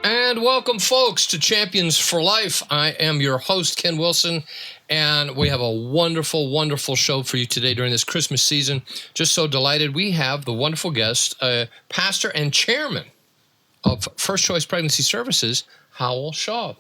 And welcome, folks, to Champions for Life. I am your host, Ken Wilson, and we have a wonderful, wonderful show for you today during this Christmas season. Just so delighted we have the wonderful guest, pastor and chairman of First Choice Pregnancy Services, Howell Shaw.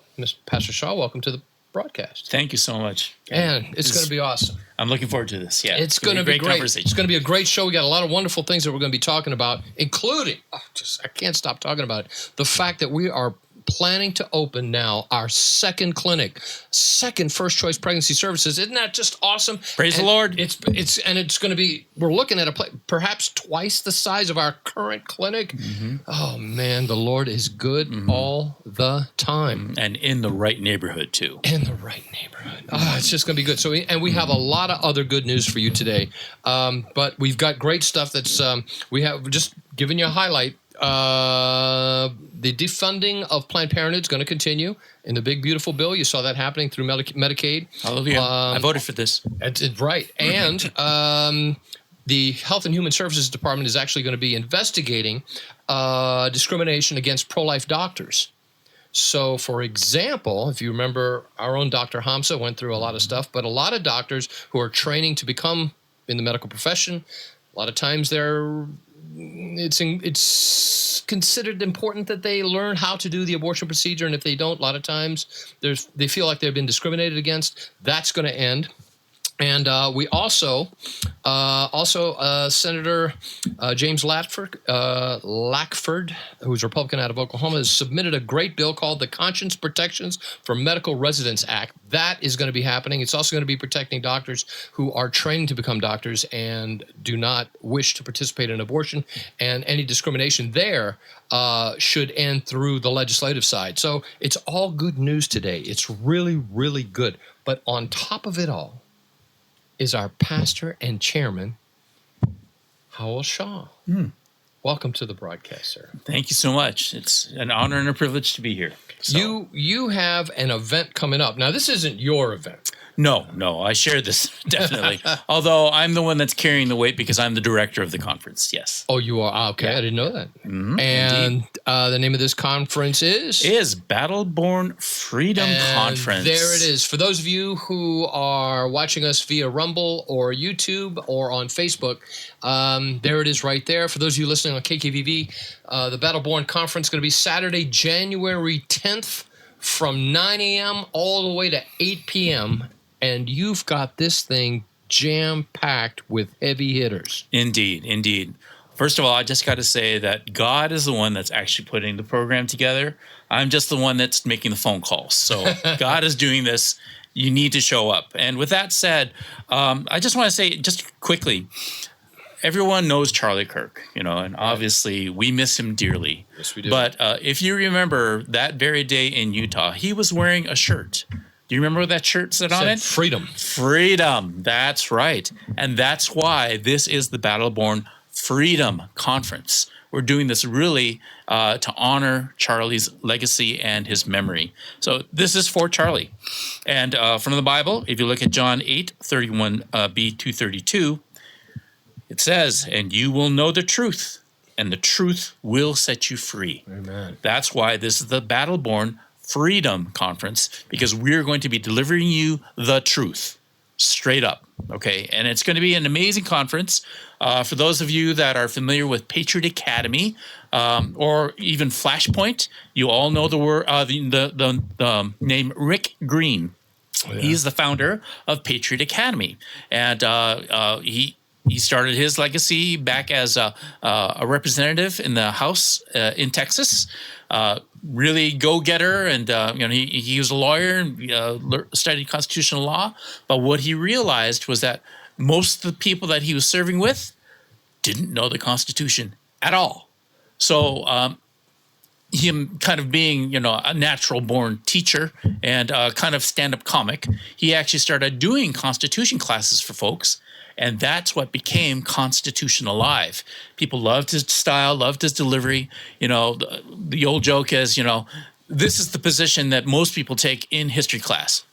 Pastor Shaw, welcome to the broadcast. Thank you so much. And it's going to be awesome. I'm looking forward to this. Yeah, it's going to be great. Conversation. It's going to be a great show. We got a lot of wonderful things that we're going to be talking about, including, I can't stop talking about it, the fact that we are planning to open now our second clinic, second First Choice Pregnancy Services. Isn't that just awesome? Praise the Lord. It's going to be, we're looking at perhaps twice the size of our current clinic. Mm-hmm. Oh man, the Lord is good all the time. And in the right neighborhood too. In the right neighborhood. It's just going to be good. So we have a lot of other good news for you today. But we've got great stuff that's, we have just given you a highlight. The defunding of Planned Parenthood is going to continue in the big, beautiful bill. You saw that happening through Medicaid. Hallelujah. I voted for this. It's right. And the Health and Human Services Department is actually going to be investigating discrimination against pro-life doctors. So, for example, if you remember, our own Dr. Hamza went through a lot of stuff, but a lot of doctors who are training to become in the medical profession, a lot of times it's considered important that they learn how to do the abortion procedure, and if they don't, a lot of times they feel like they've been discriminated against. That's going to end. And we also Senator James Lackford, who's a Republican out of Oklahoma, has submitted a great bill called the Conscience Protections for Medical Residents Act. That is going to be happening. It's also going to be protecting doctors who are training to become doctors and do not wish to participate in abortion. And any discrimination there should end through the legislative side. So it's all good news today. It's really, really good. But on top of it all is our pastor and chairman, Howell Shaw. Welcome to the broadcast, sir. Thank you so much. It's an honor and a privilege to be here. So. You have an event coming up. Now, this isn't your event. No, I share this, definitely. Although I'm the one that's carrying the weight because I'm the director of the conference, yes. Oh, you are? Okay, yeah. I didn't know that. Mm-hmm, and the name of this conference is Battle-Born Freedom Conference. There it is. For those of you who are watching us via Rumble or YouTube or on Facebook, there it is right there. For those of you listening on KKVV, the Battle-Born Conference is going to be Saturday, January 10th from 9 a.m. all the way to 8 p.m., and you've got this thing jam-packed with heavy hitters. Indeed. First of all, I just got to say that God is the one that's actually putting the program together. I'm just the one that's making the phone calls. So God is doing this. You need to show up. And with that said, I just want to say just quickly, everyone knows Charlie Kirk, and obviously we miss him dearly. Yes, we do. But if you remember that very day in Utah, he was wearing a shirt. Do you remember what that shirt said on it? Freedom. Freedom. That's right. And that's why this is the Battle-Born Freedom Conference. We're doing this really to honor Charlie's legacy and his memory. So this is for Charlie. And from the Bible, if you look at John 8:31b to 32, it says, "And you will know the truth, and the truth will set you free." Amen. That's why this is the Battle-Born Freedom Conference, because we're going to be delivering you the truth straight up. Okay. And it's going to be an amazing conference. For those of you that are familiar with Patriot Academy, or even Flashpoint, you all know the word, the name Rick Green. Oh, yeah. He's the founder of Patriot Academy. And, he started his legacy back as a representative in the House in Texas. Really go-getter, and he was a lawyer and studied constitutional law. But what he realized was that most of the people that he was serving with didn't know the Constitution at all. So him kind of being, a natural-born teacher and kind of stand-up comic, he actually started doing Constitution classes for folks. And that's what became Constitution Alive. People loved his style, loved his delivery. The old joke is, this is the position that most people take in history class.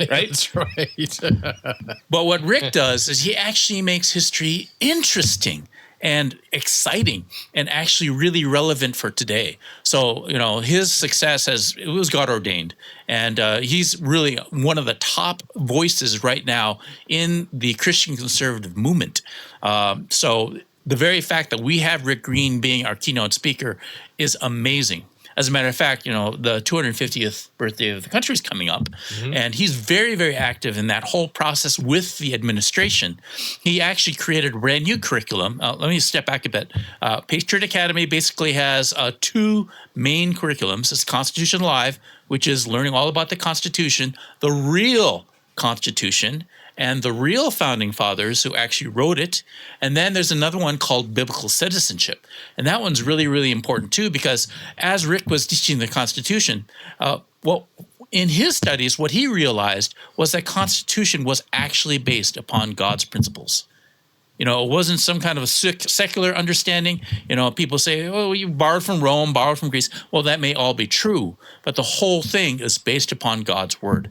Right? That's right. But what Rick does is he actually makes history interesting and exciting and actually really relevant for today. So, his success it was God ordained. And he's really one of the top voices right now in the Christian conservative movement. So the very fact that we have Rick Green being our keynote speaker is amazing. As a matter of fact, the 250th birthday of the country is coming up, and he's very, very active in that whole process with the administration. He actually created a brand new curriculum. Let me step back a bit. Patriot Academy basically has two main curriculums. It's Constitution Live, which is learning all about the Constitution, the real Constitution, and the real founding fathers who actually wrote it. And then there's another one called Biblical Citizenship. And that one's really, really important too, because as Rick was teaching the Constitution, in his studies, what he realized was that Constitution was actually based upon God's principles. It wasn't some kind of a secular understanding. People say, oh, you borrowed from Rome, borrowed from Greece. Well, that may all be true, but the whole thing is based upon God's word.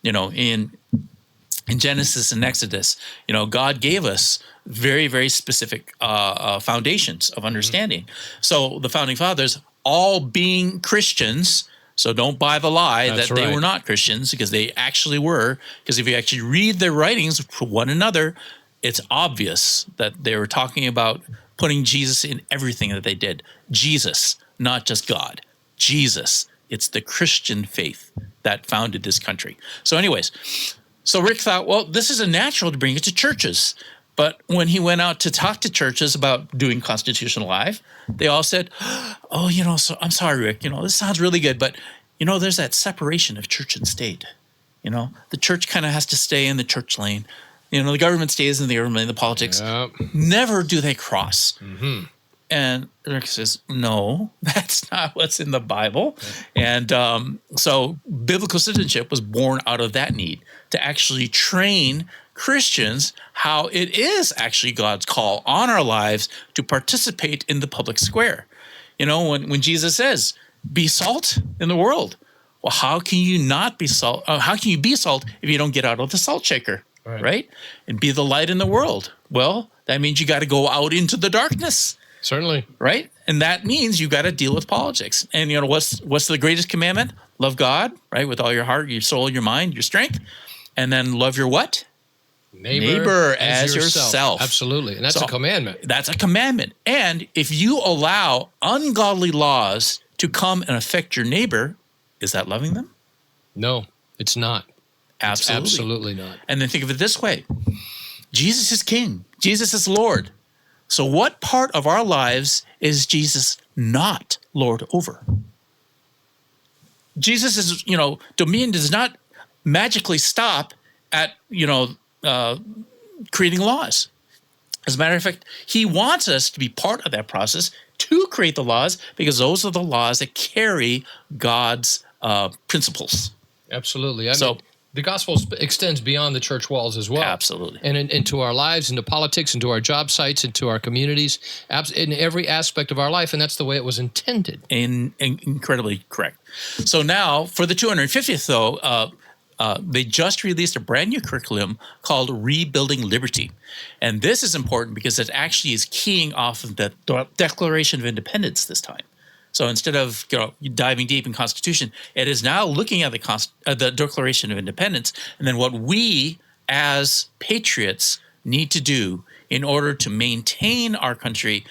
In Genesis and Exodus, God gave us very, very specific foundations of understanding. So the founding fathers, all being Christians, so don't buy the lie that they were not Christians, because they actually were. Because if you actually read their writings for one another, it's obvious that they were talking about putting Jesus in everything that they did. Jesus, not just God. Jesus. It's the Christian faith that founded this country. So anyways, so Rick thought, well, this is a natural to bring it to churches. But when he went out to talk to churches about doing Constitution Live, they all said, oh, so I'm sorry, Rick, this sounds really good, but, there's that separation of church and state. The church kind of has to stay in the church lane. The government stays in the government lane, the politics. Yep. Never do they cross. Mm-hmm. And Rick says, no, that's not what's in the Bible. And so biblical citizenship was born out of that need to actually train Christians how it is actually God's call on our lives to participate in the public square. When Jesus says, be salt in the world. Well, how can you not be salt? How can you be salt if you don't get out of the salt shaker, right? And be the light in the world. Well, that means you got to go out into the darkness. Certainly. Right? And that means you got to deal with politics. And what's the greatest commandment? Love God, right? With all your heart, your soul, your mind, your strength. And then love your what? Neighbor as yourself. Absolutely. And that's a commandment. That's a commandment. And if you allow ungodly laws to come and affect your neighbor, is that loving them? No, it's not. Absolutely. It's absolutely not. And then think of it this way. Jesus is king. Jesus is Lord. So what part of our lives is Jesus not Lord over? Jesus' dominion does not magically stop at, creating laws. As a matter of fact, he wants us to be part of that process to create the laws, because those are the laws that carry God's principles. Absolutely. I mean, the gospel extends beyond the church walls as well. Absolutely. And into our lives, into politics, into our job sites, into our communities, in every aspect of our life. And that's the way it was intended. Incredibly correct. So now for the 250th, though, they just released a brand new curriculum called Rebuilding Liberty. And this is important because it actually is keying off of the Declaration of Independence this time. So instead of diving deep in Constitution, it is now looking at the Declaration of Independence, and then what we as patriots need to do in order to maintain our country,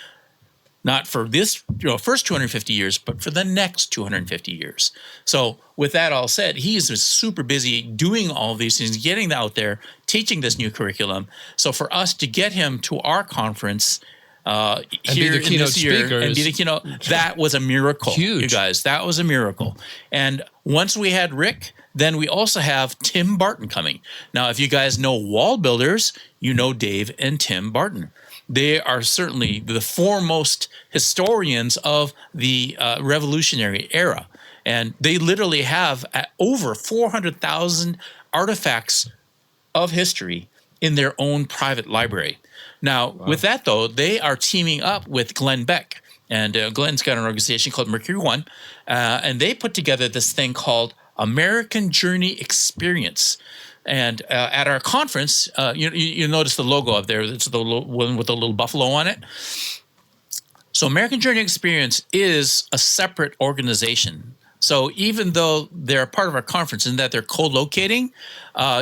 not for this first 250 years, but for the next 250 years. So with that all said, he is super busy doing all of these things, getting out there, teaching this new curriculum. So for us to get him to our conference here in this year and be the keynote, that was a miracle. Huge. You guys, that was a miracle. And once we had Rick, then we also have Tim Barton coming. Now, if you guys know wall builders, you know Dave and Tim Barton. They are certainly the foremost historians of the Revolutionary era. And they literally have over 400,000 artifacts of history in their own private library. Now, with that, though, they are teaming up with Glenn Beck. And Glenn's got an organization called Mercury One. And they put together this thing called American Journey Experience. And at our conference, you notice the logo up there. It's the one with the little buffalo on it. So American Journey Experience is a separate organization. So even though they're a part of our conference and that they're co-locating,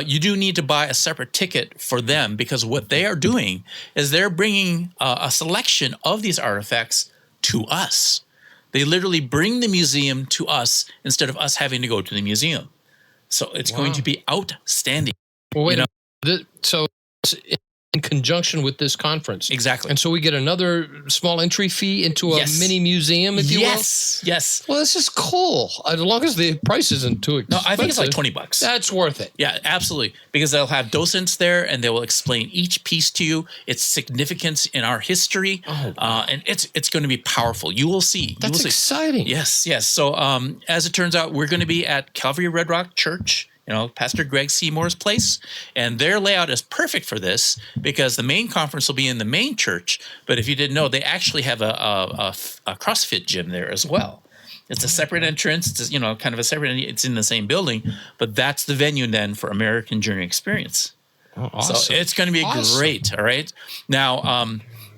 you do need to buy a separate ticket for them, because what they are doing is they're bringing a selection of these artifacts to us. They literally bring the museum to us instead of us having to go to the museum. So it's going to be outstanding. Well, wait a minute. So it's in conjunction with this conference. Exactly. And so we get another small entry fee into a mini museum, if you will? Yes. Well, this is cool. As long as the price isn't too expensive. No, I think it's like $20. That's worth it. Yeah, absolutely. Because they'll have docents there and they will explain each piece to you, its significance in our history. And it's going to be powerful. You will see. That's exciting. Yes. So as it turns out, we're going to be at Calvary Red Rock Church, Pastor Greg Seymour's place. And their layout is perfect for this because the main conference will be in the main church. But if you didn't know, they actually have a CrossFit gym there as well. It's a separate entrance. It's kind of a separate. It's in the same building, but that's the venue then for American Journey Experience. Oh, awesome. So it's going to be great. All right. Now,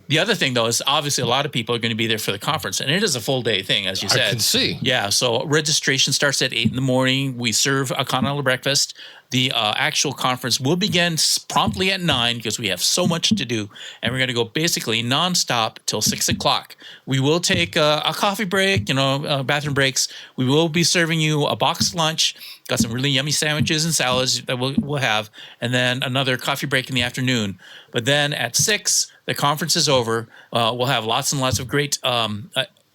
the other thing though is obviously a lot of people are going to be there for the conference, and it is a full day thing, as you said. I can see. Yeah. So registration starts at 8 a.m. We serve a continental breakfast. The actual conference will begin promptly at 9 because we have so much to do, and we're going to go basically nonstop till 6 o'clock. We will take a coffee break, bathroom breaks. We will be serving you a boxed lunch. Got some really yummy sandwiches and salads that we'll have, and then another coffee break in the afternoon. But then at 6, the conference is over. We'll have lots and lots of great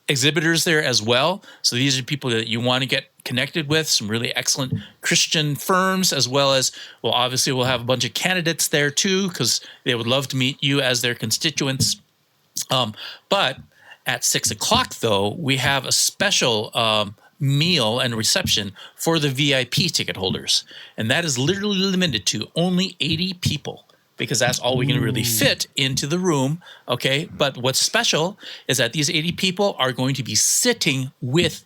exhibitors there as well. So these are people that you want to get connected with, some really excellent Christian firms, as well as, well, obviously we'll have a bunch of candidates there too, because they would love to meet you as their constituents. But at 6 o'clock, though, we have a special meal and reception for the VIP ticket holders. And that is literally limited to only 80 people, because that's all we can really fit into the room, okay? But what's special is that these 80 people are going to be sitting with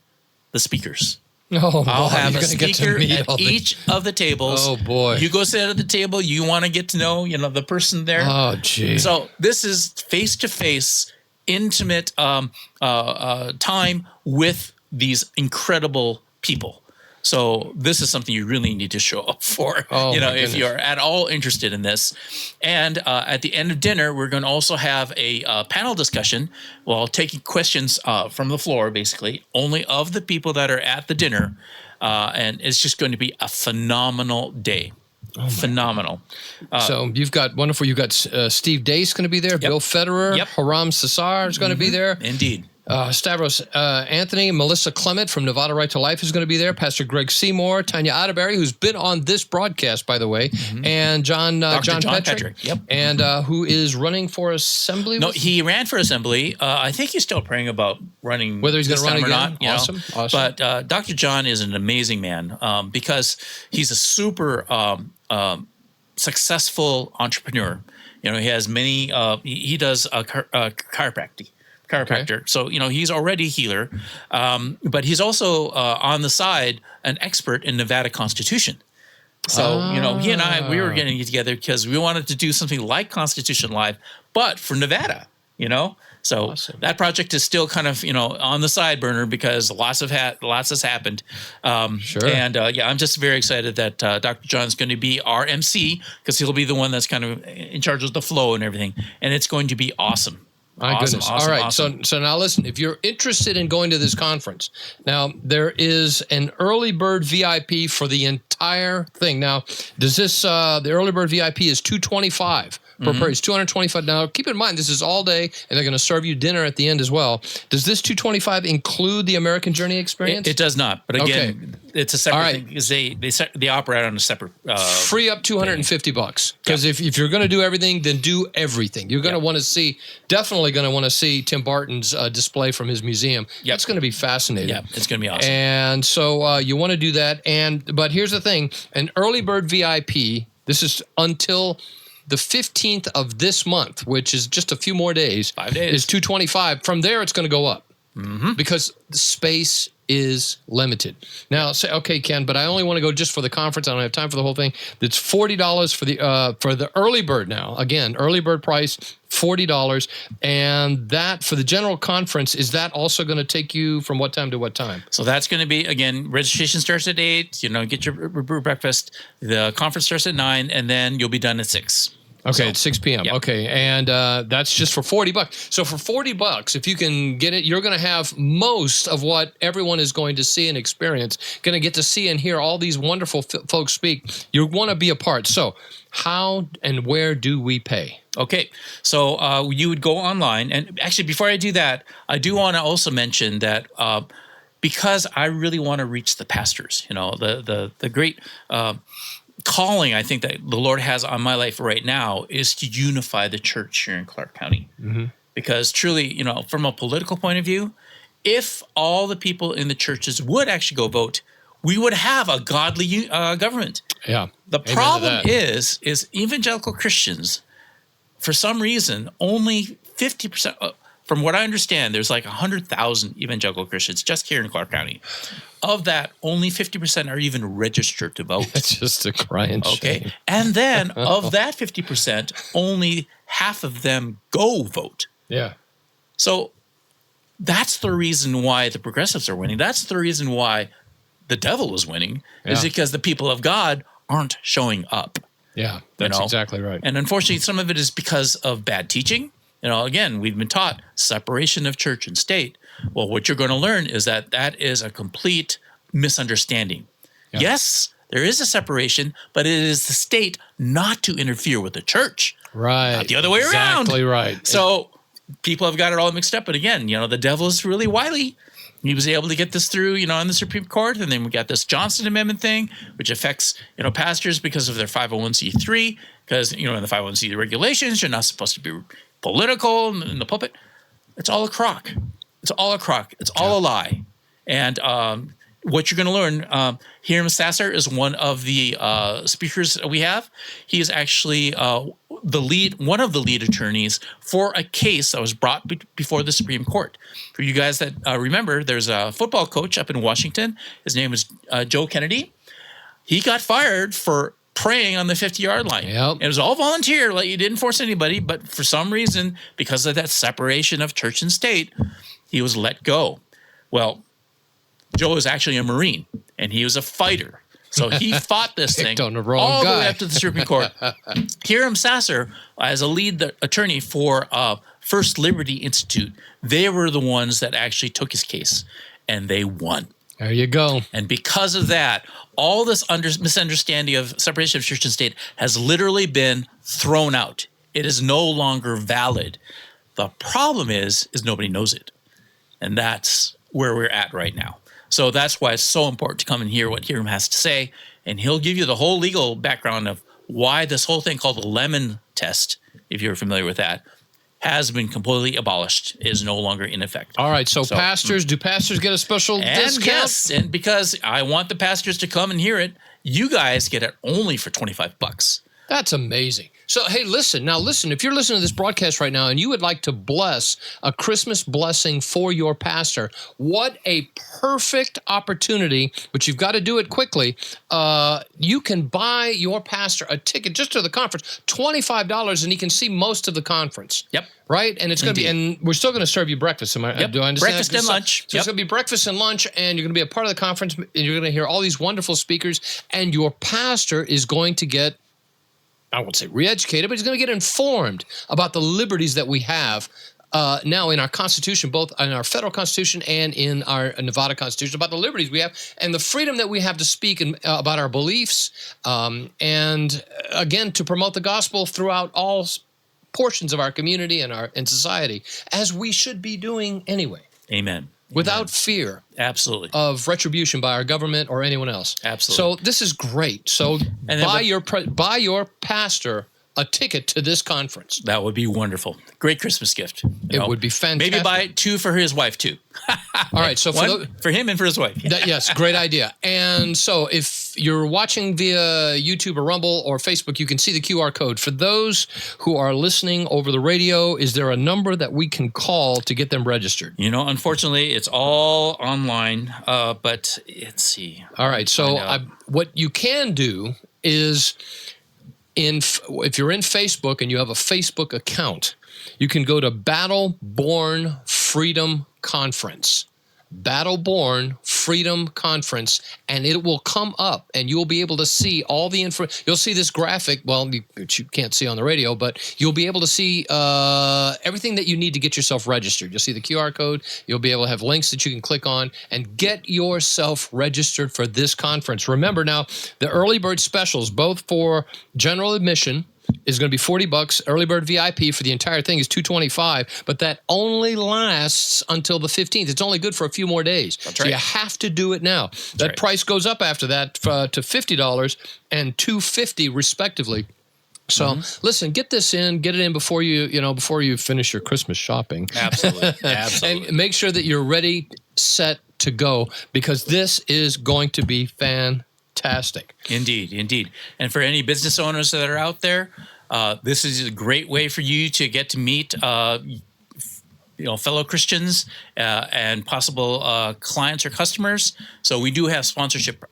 the speakers. I'll have a speaker at each of the tables. Oh, boy. You go sit at the table. You want to get to know, the person there. Oh, gee. So this is face-to-face, intimate time with these incredible people. So this is something you really need to show up for, if you're at all interested in this. And at the end of dinner, we're going to also have a panel discussion while taking questions from the floor, basically, only of the people that are at the dinner. And it's just going to be a phenomenal day. Phenomenal. So you've got Steve Dace going to be there. Bill Federer. Haram Sassar is going to be there. Indeed. Stavros Anthony, Melissa Clement from Nevada Right to Life is going to be there. Pastor Greg Seymour, Tanya Atterbury, who's been on this broadcast, by the way, and John Patrick. And who is running for assembly? No, he ran for assembly. I think he's still praying about running. Whether he's going to run again. Or not, awesome. But Dr. John is an amazing man because he's a super successful entrepreneur. He has many. He does chiropractic. Okay. So, he's already a healer, but he's also on the side an expert in Nevada Constitution. So, he and I, we were getting together because we wanted to do something like Constitution Live, but for Nevada, So awesome. That project is still kind of, on the side burner because lots has happened. Sure. And I'm just very excited that Dr. John is going to be our MC because he'll be the one that's kind of in charge of the flow and everything. And it's going to be awesome. My goodness. All right. Awesome. So now listen, if you're interested in going to this conference, now there is an early bird VIP for the entire thing. Now, does this, the early bird VIP is $225 per person. It's $225. Now, keep in mind, this is all day, and they're going to serve you dinner at the end as well. Does this $225 include the American Journey experience? It does not. But again, it's a separate thing because they operate on a separate free up $250 because if you're going to do everything, then do everything. You're going to want to see, definitely going to want to see Tim Barton's display from his museum. It's going to be fascinating. Yeah, it's going to be awesome. And so you want to do that. But here's the thing: an early bird VIP. This is until the 15th of this month, which is just a few more days. 5 days. Is $225. From there, it's going to go up. because the space is limited. Now say, okay, Ken, but I only want to go just for the conference. I don't have time for the whole thing. It's $40 for the early bird now. Again, early bird price, $40. And that for the general conference, is that also going to take you from what time to what time? So that's going to be, again, registration starts at 8, get your breakfast. The conference starts at 9, and then you'll be done at 6. Okay, at 6 p.m. Yep. Okay, and that's just for $40. So for $40, if you can get it, you're going to have most of what everyone is going to see and experience. Going to get to see and hear all these wonderful folks speak. You want to be a part. So how and where do we pay? Okay, so you would go online, and actually, before I do that, I do want to also mention that because I really want to reach the pastors, the great calling I think that the Lord has on my life right now is to unify the church here in Clark County. Because truly, from a political point of view, if all the people in the churches would actually go vote, we would have a godly government. Yeah. The problem is evangelical Christians, for some reason, only 50%, from what I understand, there's like 100,000 evangelical Christians just here in Clark County. Of that, only 50% are even registered to vote. It's just a crying shame. And then of that 50%, only half of them go vote. Yeah. So that's the reason why the progressives are winning. That's the reason why the devil is winning, is because the people of God aren't showing up. Yeah, that's exactly right. And unfortunately, some of it is because of bad teaching. Again, we've been taught separation of church and state. Well, what you're going to learn is that is a complete misunderstanding. Yeah. Yes, there is a separation, but it is the state not to interfere with the church. Right. Not the other way around. Exactly right. So people have got it all mixed up. But again, the devil is really wily. He was able to get this through, in the Supreme Court. And then we got this Johnson Amendment thing, which affects, pastors because of their 501c3. Because, in the 501c regulations, you're not supposed to be political in the pulpit. It's all a crock. It's all a crock. It's all a lie. And what you're going to learn, Hiram Sasser is one of the speakers we have. He is actually one of the lead attorneys for a case that was brought before the Supreme Court. For you guys that remember, there's a football coach up in Washington. His name is Joe Kennedy. He got fired for praying on the 50-yard line. Yep. It was all volunteer. Like, you didn't force anybody, but for some reason, because of that separation of church and state, he was let go. Well, Joe is actually a Marine, and he was a fighter. So he fought this thing on the wrong all guy. the way up to the Supreme Court. Hiram Sasser, as a lead attorney for First Liberty Institute, they were the ones that actually took his case, and they won. There you go. And because of that, all this misunderstanding of separation of church and state has literally been thrown out. It is no longer valid. The problem is nobody knows it. And that's where we're at right now. So that's why it's so important to come and hear what Hiram has to say. And he'll give you the whole legal background of why this whole thing called the Lemon Test, if you're familiar with that, has been completely abolished, is no longer in effect. All right, so pastors, do pastors get a special discount? Yes, and because I want the pastors to come and hear it, you guys get it only for $25. That's amazing. So, hey, listen, if you're listening to this broadcast right now and you would like to bless a Christmas blessing for your pastor, what a perfect opportunity, but you've got to do it quickly. You can buy your pastor a ticket just to the conference, $25, and he can see most of the conference. Yep. Right? And it's going to be, and we're still going to serve you breakfast. Do I understand? Breakfast and lunch. So it's going to be breakfast and lunch, and you're going to be a part of the conference, and you're going to hear all these wonderful speakers, and your pastor is going to get, I won't say re-educated, but he's going to get informed about the liberties that we have now in our Constitution, both in our federal Constitution and in our Nevada Constitution, about the liberties we have and the freedom that we have to speak about our beliefs, and again, to promote the gospel throughout all portions of our community and society, as we should be doing anyway. Amen. Without fear. Absolutely. Of retribution by our government or anyone else. Absolutely. So this is great. So buy your pastor a ticket to this conference. That would be wonderful. Great Christmas gift. It would be fantastic. Maybe buy 2 for his wife too. All right. So for him and for his wife. Yes, great idea. And so if if you're watching via YouTube or Rumble or Facebook, you can see the QR code. For those who are listening over the radio, is there a number that we can call to get them registered? Unfortunately, it's all online, but let's see. All right. So what you can do is, if you're in Facebook and you have a Facebook account, you can go to Battle-Born Freedom Conference. Battle-Born Freedom Conference, and it will come up, and you'll be able to see all the info. You'll see this graphic, which you can't see on the radio, but you'll be able to see everything that you need to get yourself registered. You'll see the QR code. You'll be able to have links that you can click on and get yourself registered for this conference. Remember now, the early bird specials, both for general admission, is going to be $40. Early bird VIP for the entire thing is $225, but that only lasts until the 15th. It's only good for a few more days. That's so right. you have to do it now. That price goes up after that to $50 and $250 respectively. So listen, get this in, get it in before you finish your Christmas shopping. Absolutely. Absolutely. And make sure that you're ready, set to go, because this is going to be fantastic. Indeed. And for any business owners that are out there, this is a great way for you to get to meet fellow Christians and possible clients or customers. So we do have sponsorship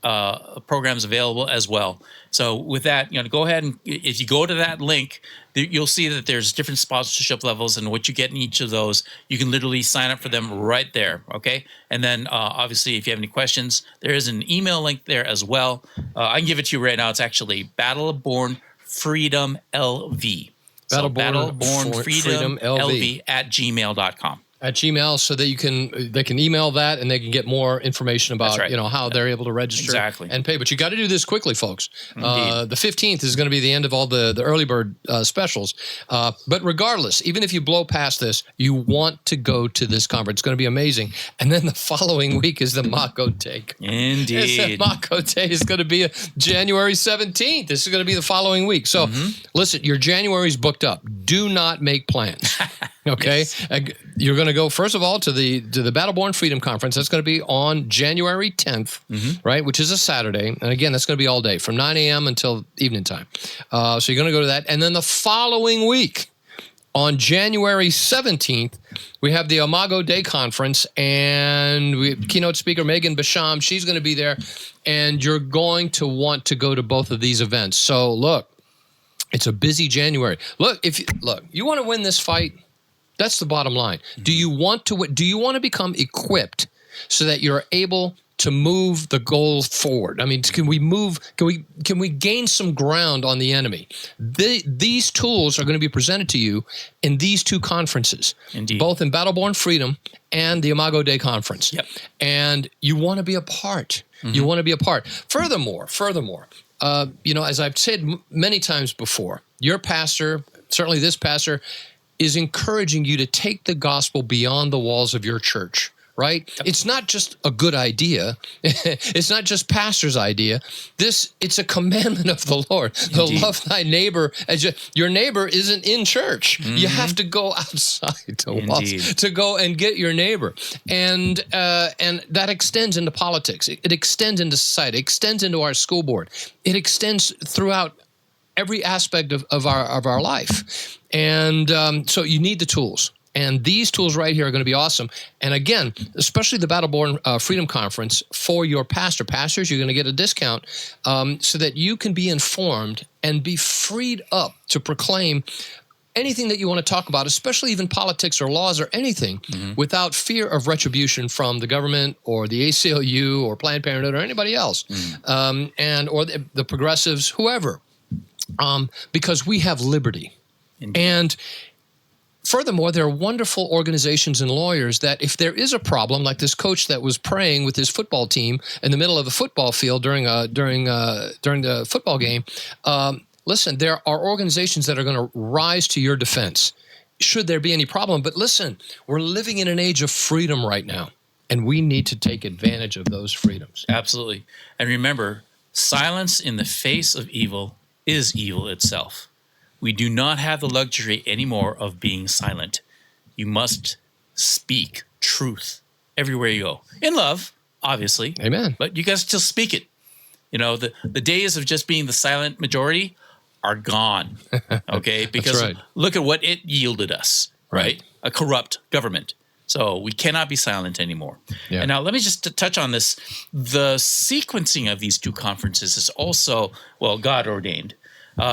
programs available as well. So with that, go ahead and if you go to that link, you'll see that there's different sponsorship levels, and what you get in each of those, you can literally sign up for them right there. Okay, and then obviously, if you have any questions, there is an email link there as well. I can give it to you right now. It's actually Battle-Born Freedom LV. Battle-Born Freedom LV at gmail.com. At Gmail, so that they can email that, and they can get more information about how they're able to register and pay. But you got to do this quickly, folks. The 15th is going to be the end of all the early bird specials. But regardless, even if you blow past this, you want to go to this conference. It's going to be amazing. And then the following week is the Mako Take. Indeed. The Mako Day is going to be January 17th. This is going to be the following week. So listen, your January's booked up. Do not make plans. Okay, yes. You're going to go first of all to the Battle-Born Freedom Conference. That's going to be on January 10th, right? Which is a Saturday, and again, that's going to be all day from 9 a.m. until evening time. So you're going to go to that, and then the following week, on January 17th, we have the Imago Day Conference, and keynote speaker Megan Basham. She's going to be there, and you're going to want to go to both of these events. So look, it's a busy January. Look, you want to win this fight. That's the bottom line. Do you want to become equipped so that you're able to move the goal forward? I mean, can we gain some ground on the enemy? These tools are going to be presented to you in these two conferences, Indeed. Both in Battle-Born Freedom and the Imago Day Conference. Yep. And you want to be a part. You want to be a part. Furthermore, as I've said many times before, your pastor, certainly this pastor, is encouraging you to take the gospel beyond the walls of your church, right? Yep. It's not just a good idea. It's not just pastor's idea. It's a commandment of the Lord. To love thy neighbor as your neighbor isn't in church. You have to go outside to go and get your neighbor. And that extends into politics. It extends into society. It extends into our school board. It extends throughout every aspect of our life. And so you need the tools. And these tools right here are going to be awesome. And again, especially the Battle-Born Freedom Conference for your pastors, you're going to get a discount so that you can be informed and be freed up to proclaim anything that you want to talk about, especially even politics or laws or anything, without fear of retribution from the government or the ACLU or Planned Parenthood or anybody else, or the progressives, whoever, because we have liberty. Indeed. And furthermore, there are wonderful organizations and lawyers that if there is a problem, like this coach that was praying with his football team in the middle of the football field during the football game, listen, there are organizations that are going to rise to your defense should there be any problem. But listen, we're living in an age of freedom right now, and we need to take advantage of those freedoms. Absolutely. And remember, silence in the face of evil is evil itself. We do not have the luxury anymore of being silent. You must speak truth everywhere you go. In love, obviously. Amen. But you got to still speak it. You know, the days of just being the silent majority are gone. Okay, because right. look at what it yielded us. Right, a corrupt government. So we cannot be silent anymore. Yeah. And now let me just touch on this. The sequencing of these two conferences is also, well, God ordained.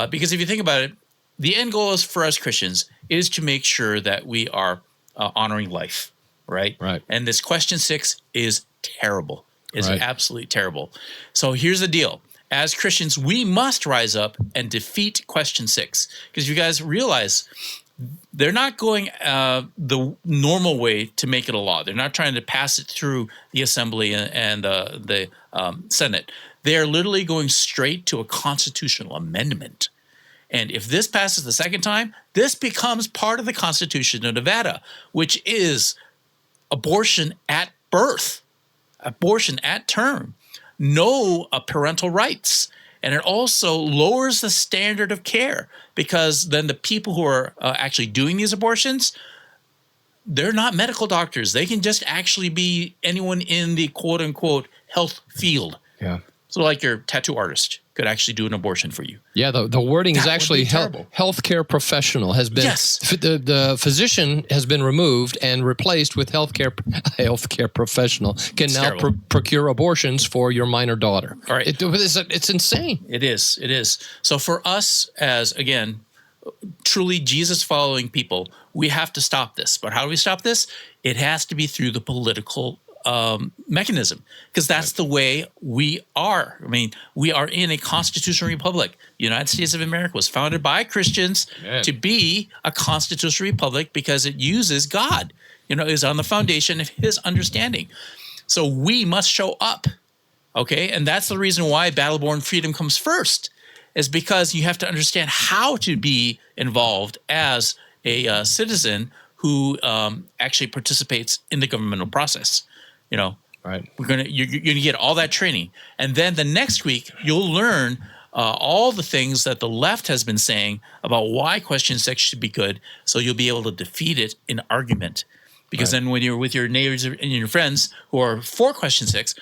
Because if you think about it, the end goal is for us Christians is to make sure that we are honoring life, right? Right. And this question 6 is terrible. It's Right. absolutely terrible. So here's the deal. As Christians, we must rise up and defeat question 6. Because you guys realize they're not going the normal way to make it a law. They're not trying to pass it through the assembly and the Senate. They are literally going straight to a constitutional amendment. And if this passes the second time, this becomes part of the Constitution of Nevada, which is abortion at birth, abortion at term, no parental rights. And it also lowers the standard of care because then the people who are actually doing these abortions, they're not medical doctors. They can just actually be anyone in the quote unquote health field. Yeah. So like your tattoo artist could actually do an abortion for you. Yeah, the wording is That would actually be terrible. healthcare professional has been Yes. the physician has been removed and replaced with healthcare professional can now terrible. procure abortions for your minor daughter. All right. It's insane. It is. It is. So for us as, again, truly Jesus following people, we have to stop this. But how do we stop this? It has to be through the political mechanism, because that's the way we are. I mean, we are in a constitutional republic. The United States of America was founded by Christians Amen. to be a constitutional republic because it uses God, is on the foundation of his understanding. So we must show up, okay? And that's the reason why battle-born freedom comes first, is because you have to understand how to be involved as a citizen who actually participates in the governmental process. Right. You're gonna get all that training, and then the next week you'll learn all the things that the left has been saying about why question 6 should be good. So you'll be able to defeat it in argument, because then when you're with your neighbors and your friends who are for question 6,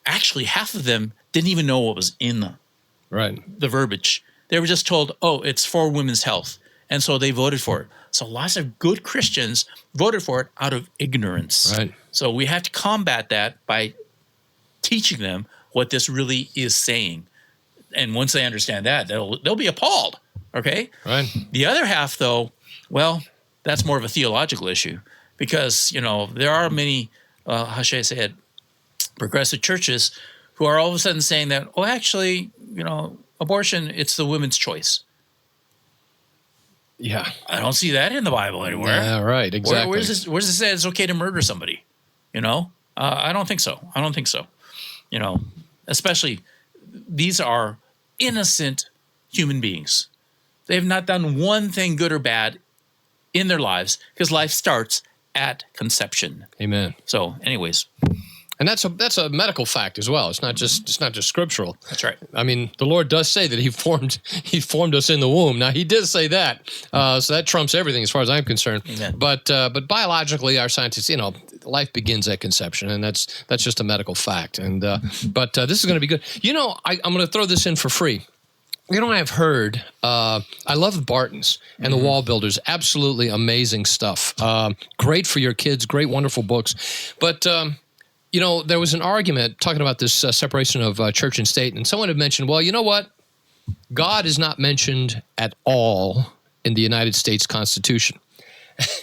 actually half of them didn't even know what was in the verbiage. They were just told, "Oh, it's for women's health," and so they voted for it. So lots of good Christians voted for it out of ignorance. Right. So we have to combat that by teaching them what this really is saying. And once they understand that, they'll be appalled. Okay? Right. The other half, though, well, that's more of a theological issue, because, there are many, how should I say it, progressive churches who are all of a sudden saying that, oh, actually, abortion, it's the women's choice. Yeah. I don't see that in the Bible anywhere. Yeah, right. Exactly. Where's this say it's okay to murder somebody? I don't think so. I don't think so. Especially these are innocent human beings. They have not done one thing good or bad in their lives, because life starts at conception. Amen. So, anyways, And that's a medical fact as well. It's not just scriptural. that's right. I mean, the Lord does say that He formed us in the womb. Now, He did say that, so that trumps everything as far as I'm concerned. Amen. But biologically, our scientists, life begins at conception, and that's just a medical fact. And but this is going to be good. I'm going to throw this in for free. I've heard, I love the Bartons and the Wall Builders. Absolutely amazing stuff. Great for your kids. Great, wonderful books. But there was an argument talking about this separation of church and state, and someone had mentioned, well, you know what? God is not mentioned at all in the United States Constitution.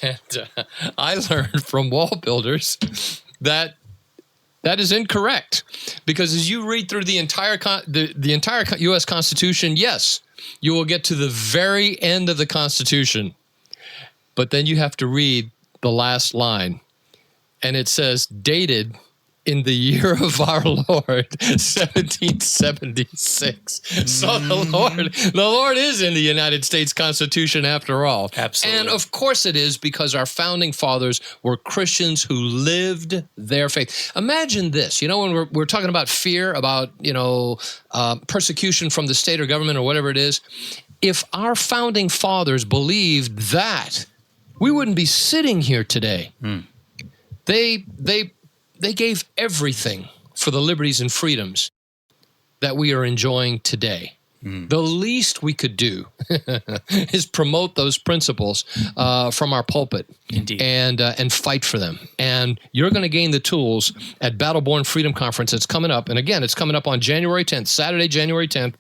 And I learned from Wall Builders that is incorrect, because as you read through the entire U.S. Constitution, yes, you will get to the very end of the Constitution, but then you have to read the last line, and it says, dated in the year of our Lord, 1776. So the Lord is in the United States Constitution after all. Absolutely. And of course it is, because our founding fathers were Christians who lived their faith. Imagine this, when we're talking about fear, about, persecution from the state or government or whatever it is. If our founding fathers believed that, we wouldn't be sitting here today. They gave everything for the liberties and freedoms that we are enjoying today. The least we could do is promote those principles from our pulpit. Indeed. And fight for them. And you're going to gain the tools at Battleborn Freedom Conference. It's coming up. And again, it's coming up on January 10th, Saturday, January 10th.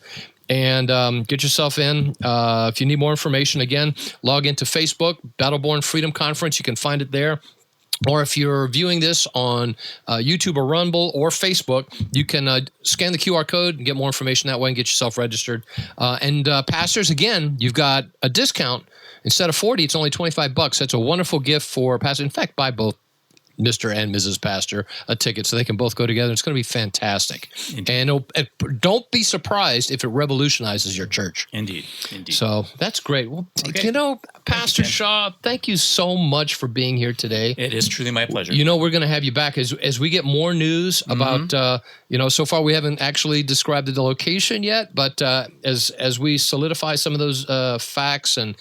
And get yourself in. If you need more information, again, log into Facebook, Battleborn Freedom Conference. You can find it there. Or if you're viewing this on YouTube or Rumble or Facebook, you can scan the QR code and get more information that way and get yourself registered. And pastors, again, you've got a discount. Instead of $40, it's only $25. That's a wonderful gift for pastors. In fact, buy both Mr. and Mrs. Pastor a ticket so they can both go together. It's going to be fantastic. Indeed. And don't be surprised if it revolutionizes your church. Indeed. So that's great. Well, okay. Pastor Shaw, thank you so much for being here today. It is truly my pleasure. We're going to have you back as we get more news about, so far we haven't actually described the location yet, but as we solidify some of those facts and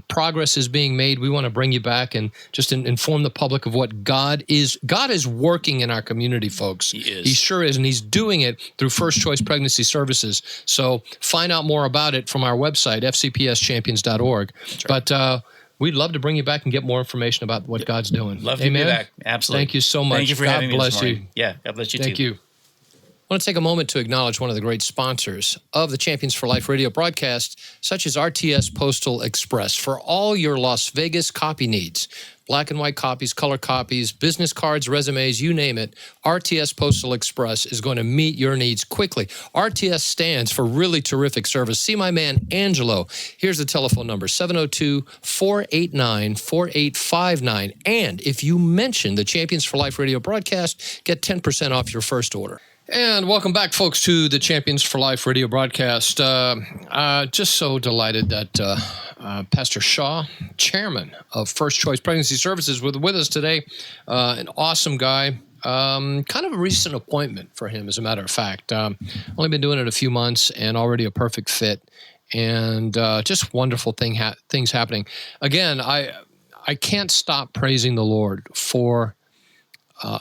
progress is being made, we want to bring you back and just inform the public of what God is working in our community, folks. He is. He sure is, and he's doing it through First Choice Pregnancy Services. So find out more about it from our website, fcpschampions.org. Right. But we'd love to bring you back and get more information about what God's doing. Love to be back. Absolutely. Thank you so much. Thank you for having me this morning. God bless you. Yeah, God bless you too. Thank you. I want to take a moment to acknowledge one of the great sponsors of the Champions for Life radio broadcast, such as RTS Postal Express, for all your Las Vegas copy needs. Black and white copies, color copies, business cards, resumes, you name it. RTS Postal Express is going to meet your needs quickly. RTS stands for really terrific service. See my man, Angelo. Here's the telephone number, 702-489-4859. And if you mention the Champions for Life radio broadcast, get 10% off your first order. And welcome back, folks, to the Champions for Life radio broadcast. Just so delighted that Pastor Shaw, chairman of First Choice Pregnancy Services, with us today. An awesome guy. Kind of a recent appointment for him, as a matter of fact. Only been doing it a few months and already a perfect fit. And just wonderful things happening. Again, I can't stop praising the Lord for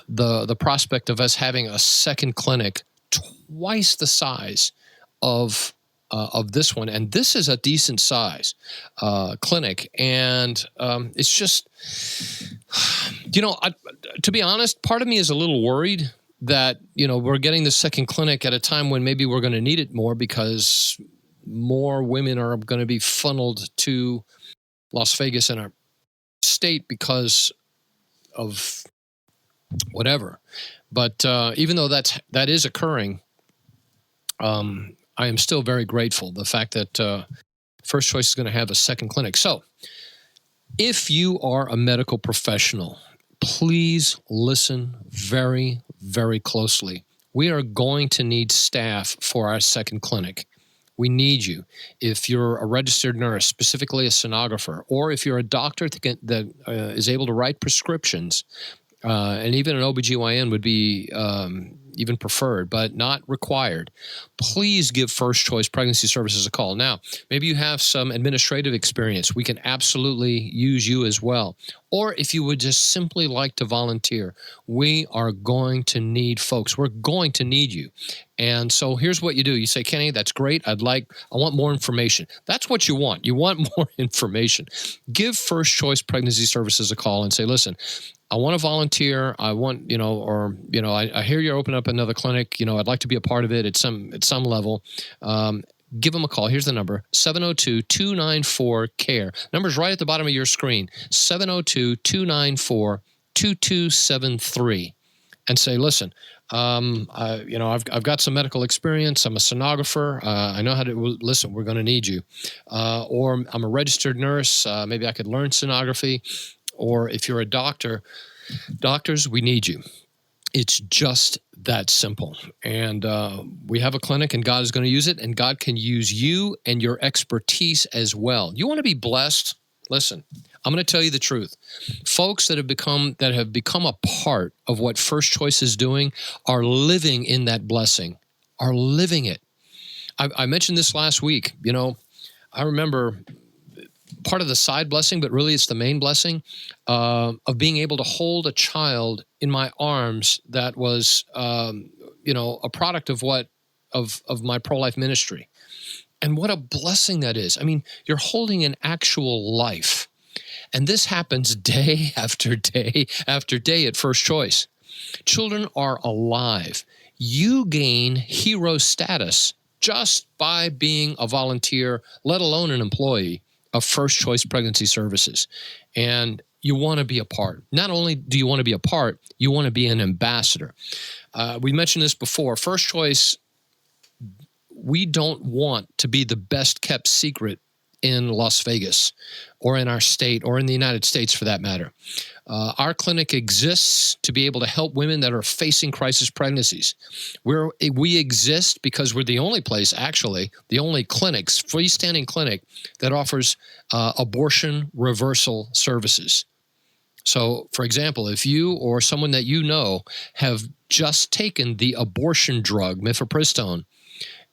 the prospect of us having a second clinic twice the size of this one, and this is a decent size clinic, and it's just, to be honest, part of me is a little worried that we're getting the second clinic at a time when maybe we're going to need it more because more women are going to be funneled to Las Vegas in our state because of whatever. But even though that is occurring, I am still very grateful the fact that First Choice is going to have a second clinic. So if you are a medical professional, please listen very, very closely. We are going to need staff for our second clinic. We need you. If you're a registered nurse, specifically a sonographer, or if you're a doctor that is able to write prescriptions, and even an OBGYN would be even preferred, but not required, please give First Choice Pregnancy Services a call. Now, maybe you have some administrative experience. We can absolutely use you as well. Or if you would just simply like to volunteer, we are going to need folks. We're going to need you. And so here's what you do. You say, Kenny, that's great. I want more information. That's what you want. You want more information. Give First Choice Pregnancy Services a call and say, listen, I want to volunteer. I want, I hear you're opening up another clinic. I'd like to be a part of it at some level. Give them a call. Here's the number, 702-294-CARE. Number's right at the bottom of your screen, 702-294-2273. And say, listen, I've got some medical experience. I'm a sonographer. I know how to listen. We're going to need you. Or I'm a registered nurse. Maybe I could learn sonography. Or if you're a doctor, doctors, we need you. It's just that simple. And we have a clinic, and God is going to use it, and God can use you and your expertise as well. You want to be blessed? Listen, I'm going to tell you the truth. Folks that have become a part of what First Choice is doing are living in that blessing, are living it. I mentioned this last week. I remember part of the side blessing, but really it's the main blessing of being able to hold a child in my arms that was, a product of what of my pro-life ministry. And what a blessing that is. I mean, you're holding an actual life. And this happens day after day after day at First Choice. Children are alive. You gain hero status just by being a volunteer, let alone an employee of First Choice Pregnancy Services. And you want to be a part. Not only do you want to be a part, you want to be an ambassador. We mentioned this before. First Choice, we don't want to be the best kept secret in Las Vegas or in our state or in the United States for that matter. Our clinic exists to be able to help women that are facing crisis pregnancies. We exist because we're the only place, actually, the only freestanding clinic that offers abortion reversal services. So, for example, if you or someone that you know have just taken the abortion drug, mifepristone,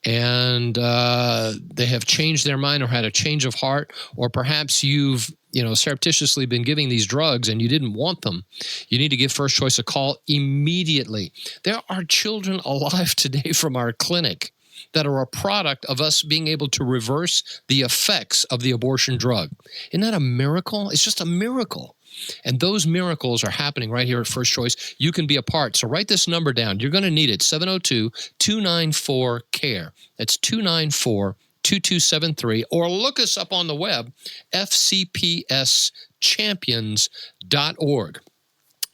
and they have changed their mind or had a change of heart, or perhaps you've surreptitiously been giving these drugs and you didn't want them, you need to give First Choice a call immediately. There are children alive today from our clinic that are a product of us being able to reverse the effects of the abortion drug. Isn't that a miracle? It's just a miracle. And those miracles are happening right here at First Choice. You can be a part. So write this number down. You're going to need it, 702-294-CARE. That's 294-2273. Or look us up on the web, fcpschampions.org.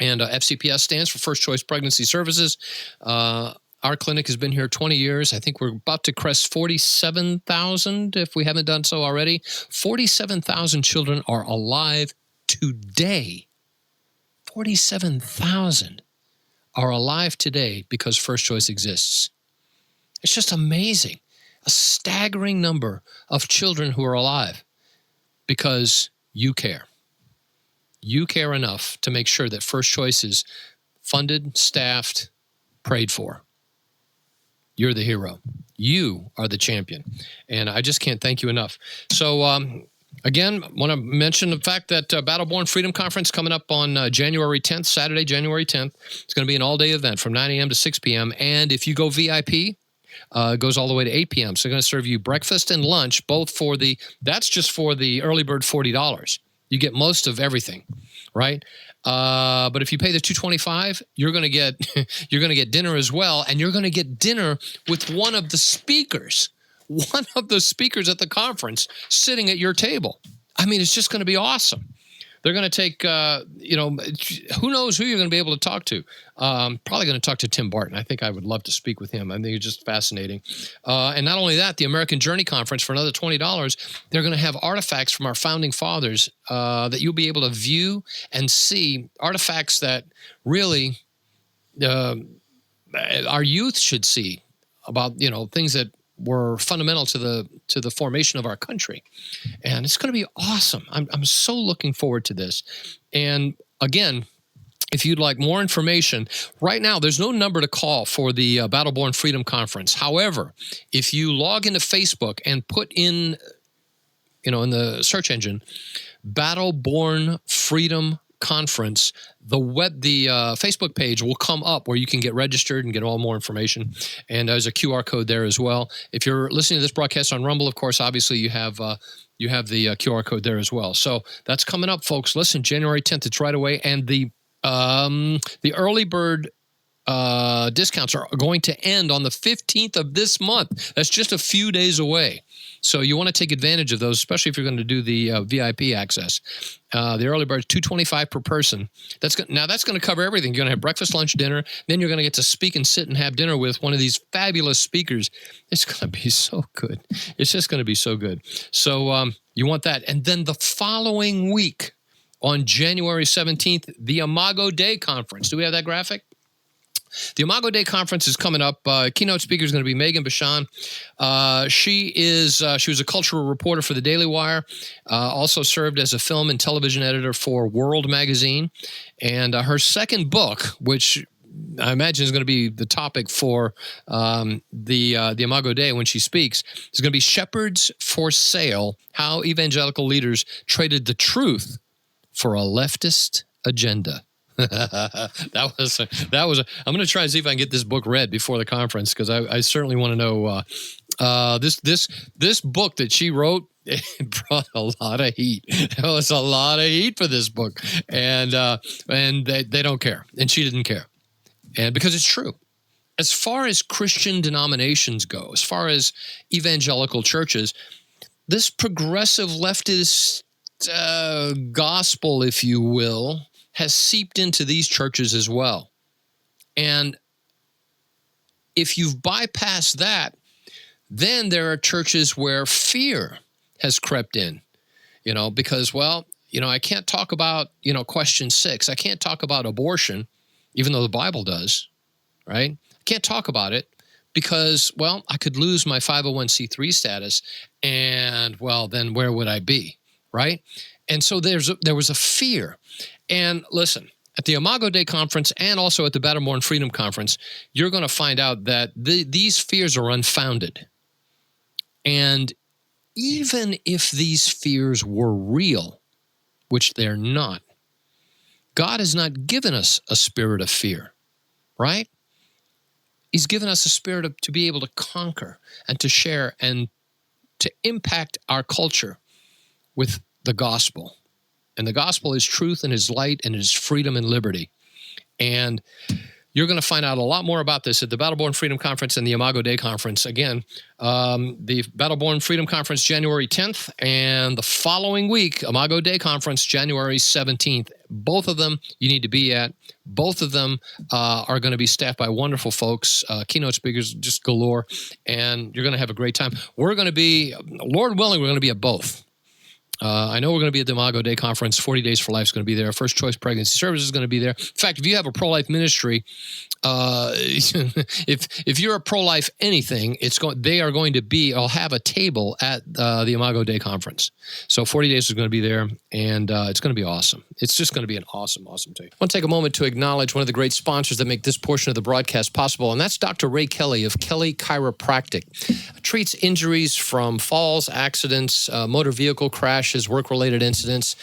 And FCPS stands for First Choice Pregnancy Services. Our clinic has been here 20 years. I think we're about to crest 47,000 if we haven't done so already. 47,000 children are alive today. 47,000 are alive today because First Choice exists. It's just amazing. A staggering number of children who are alive because you care. You care enough to make sure that First Choice is funded, staffed, prayed for. You're the hero. You are the champion. And I just can't thank you enough. So, again, I want to mention the fact that Battleborn Freedom Conference coming up on January 10th, Saturday, January 10th. It's going to be an all-day event from 9 a.m. to 6 p.m. And if you go VIP, it goes all the way to 8 p.m. So they're going to serve you breakfast and lunch, both that's just for the early bird $40. You get most of everything, right? But if you pay the $225, you're going to get dinner as well, and you're going to get dinner with one of the speakers at the conference sitting at your table. I mean, it's just going to be awesome. They're going to take, who knows who you're going to be able to talk to. Probably going to talk to Tim Barton. I think I would love to speak with him. I think it's just fascinating. And not only that, the American Journey Conference for another $20, they're going to have artifacts from our founding fathers that you'll be able to view and see, artifacts that really our youth should see about, things that were fundamental to the formation of our country. And it's going to be awesome. I'm so looking forward to this. And again, if you'd like more information, right now there's no number to call for the Battleborn Freedom Conference. However, if you log into Facebook and put in the search engine, Battleborn Freedom Conference, the Facebook page will come up where you can get registered and get all more information. And there's a QR code there as well. If you're listening to this broadcast on Rumble, of course, obviously you have the QR code there as well. So that's coming up, folks. Listen, January 10th, it's right away, and the early bird discounts are going to end on the 15th of this month. That's just a few days away. So you want to take advantage of those, especially if you're going to do the VIP access. The early bird is $225 per person. That's going to cover everything. You're going to have breakfast, lunch, dinner. Then you're going to get to speak and sit and have dinner with one of these fabulous speakers. It's going to be so good. It's just going to be so good. So you want that. And then the following week, on January 17th, the Imago Dei Conference. Do we have that graphic? The Imago Dei Conference is coming up. Keynote speaker is going to be Megan Bashan. She was a cultural reporter for the Daily Wire, also served as a film and television editor for World Magazine. And her second book, which I imagine is going to be the topic for the Imago Dei when she speaks, is going to be Shepherds for Sale, How Evangelical Leaders Traded the Truth for a Leftist Agenda. I'm going to try and see if I can get this book read before the conference, because I certainly want to know this book that she wrote. It brought a lot of heat. There was a lot of heat for this book, and they don't care, and she didn't care, and because it's true. As far as Christian denominations go, as far as evangelical churches, this progressive leftist gospel, if you will, has seeped into these churches as well. And if you've bypassed that, then there are churches where fear has crept in, because, I can't talk about, question 6. I can't talk about abortion, even though the Bible does, right? I can't talk about it because, I could lose my 501c3 status, and, then where would I be, right? And so there was a fear. And listen, at the Imago Dei Conference and also at the Battleborn Freedom Conference, you're going to find out that these fears are unfounded. And even if these fears were real, which they're not, God has not given us a spirit of fear, right? He's given us a spirit to be able to conquer and to share and to impact our culture with the gospel. And the gospel is truth and is light and is freedom and liberty. And you're going to find out a lot more about this at the Battleborn Freedom Conference and the Imago Dei Conference. Again, the Battleborn Freedom Conference, January 10th, and the following week, Imago Dei Conference, January 17th. Both of them you need to be at. Both of them are going to be staffed by wonderful folks, keynote speakers just galore, and you're going to have a great time. We're going to be, Lord willing, we're going to be at both. I know we're going to be at the Imago Dei Conference. 40 Days for Life is going to be there. First Choice Pregnancy Service is going to be there. In fact, if you have a pro-life ministry, if you're a pro-life anything, they are going to be. I'll have a table at the Imago Dei Conference. So 40 Days is going to be there, and it's going to be awesome. It's just going to be an awesome, awesome day. I want to take a moment to acknowledge one of the great sponsors that make this portion of the broadcast possible, and that's Dr. Ray Kelly of Kelly Chiropractic. Treats injuries from falls, accidents, motor vehicle crashes, work-related incidents.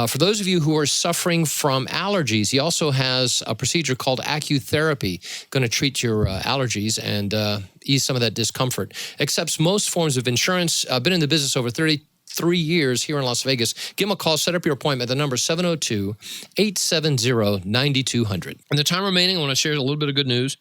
For those of you who are suffering from allergies, he also has a procedure called acutherapy, going to treat your allergies and ease some of that discomfort. Accepts most forms of insurance. Been in the business over 33 years here in Las Vegas. Give him a call. Set up your appointment. The number is 702-870-9200. In the time remaining, I want to share a little bit of good news.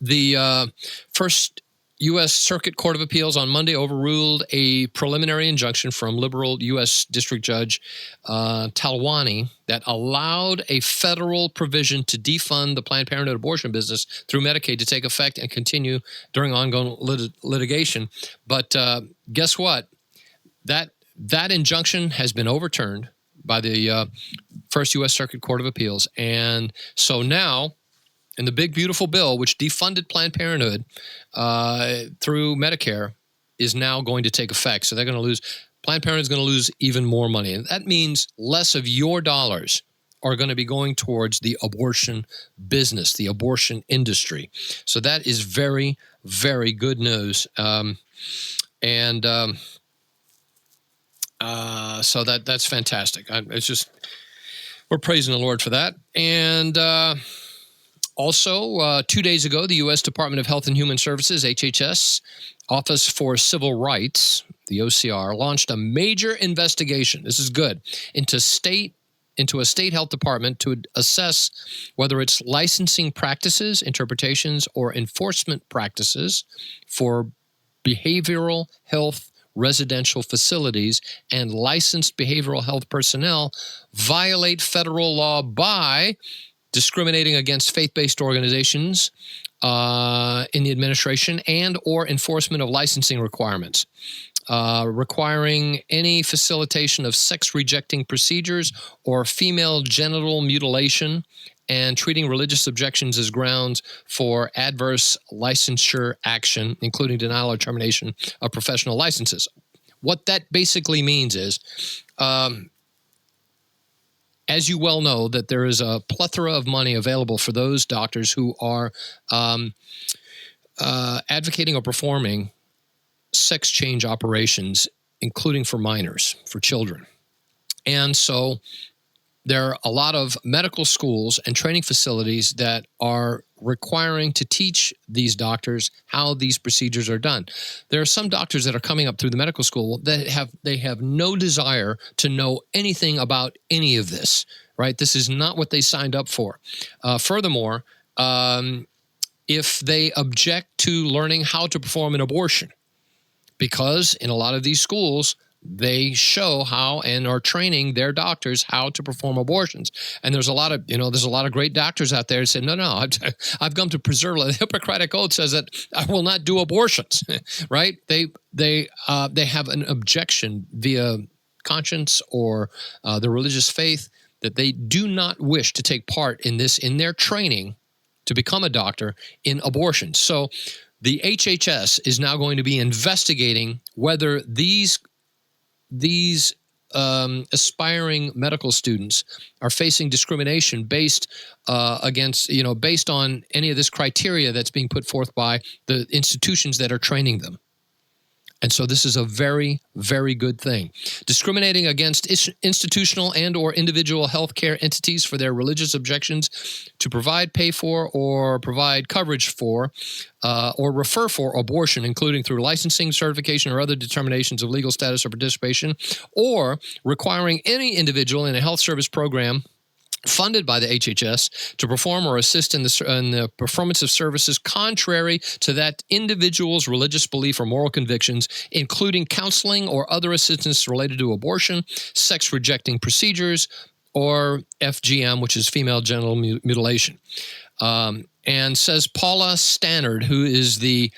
The First U.S. Circuit Court of Appeals on Monday overruled a preliminary injunction from liberal U.S. District Judge Talwani that allowed a federal provision to defund the Planned Parenthood abortion business through Medicaid to take effect and continue during ongoing litigation. But guess what? That injunction has been overturned by the First U.S. Circuit Court of Appeals. And so now, and the big, beautiful bill, which defunded Planned Parenthood through Medicare, is now going to take effect. So they're going to lose, Planned Parenthood is going to lose even more money. And that means less of your dollars are going to be going towards the abortion business, the abortion industry. So that is very, very good news. So that's fantastic. We're praising the Lord for that. And also, 2 days ago, the U.S. Department of Health and Human Services, HHS, Office for Civil Rights, the OCR, launched a major investigation. This is good. Into a state health department to assess whether its licensing practices, interpretations, or enforcement practices for behavioral health residential facilities and licensed behavioral health personnel violate federal law by discriminating against faith-based organizations in the administration and or enforcement of licensing requirements, requiring any facilitation of sex-rejecting procedures or female genital mutilation, and treating religious objections as grounds for adverse licensure action, including denial or termination of professional licenses. What that basically means is, as you well know, that there is a plethora of money available for those doctors who are advocating or performing sex change operations, including for minors, for children. And so there are a lot of medical schools and training facilities that are requiring to teach these doctors how these procedures are done. There are some doctors that are coming up through the medical school that have no desire to know anything about any of this, right? This is not what they signed up for. Furthermore, if they object to learning how to perform an abortion, because in a lot of these schools, they show how and are training their doctors how to perform abortions. And there's a lot of, there's a lot of great doctors out there that say, no, I've come to preserve. The Hippocratic Oath says that I will not do abortions, right? They have an objection via conscience or the religious faith that they do not wish to take part in this, in their training to become a doctor in abortion. So the HHS is now going to be investigating whether these aspiring medical students are facing discrimination based based on any of this criteria that's being put forth by the institutions that are training them. And so this is a very, very good thing. Discriminating against institutional and or individual healthcare entities for their religious objections to provide, pay for, or provide coverage for, or refer for abortion, including through licensing, certification, or other determinations of legal status or participation, or requiring any individual in a health service program funded by the HHS to perform or assist in the performance of services contrary to that individual's religious belief or moral convictions, including counseling or other assistance related to abortion, sex-rejecting procedures, or FGM, which is female genital mutilation. And says Paula Stannard, who is the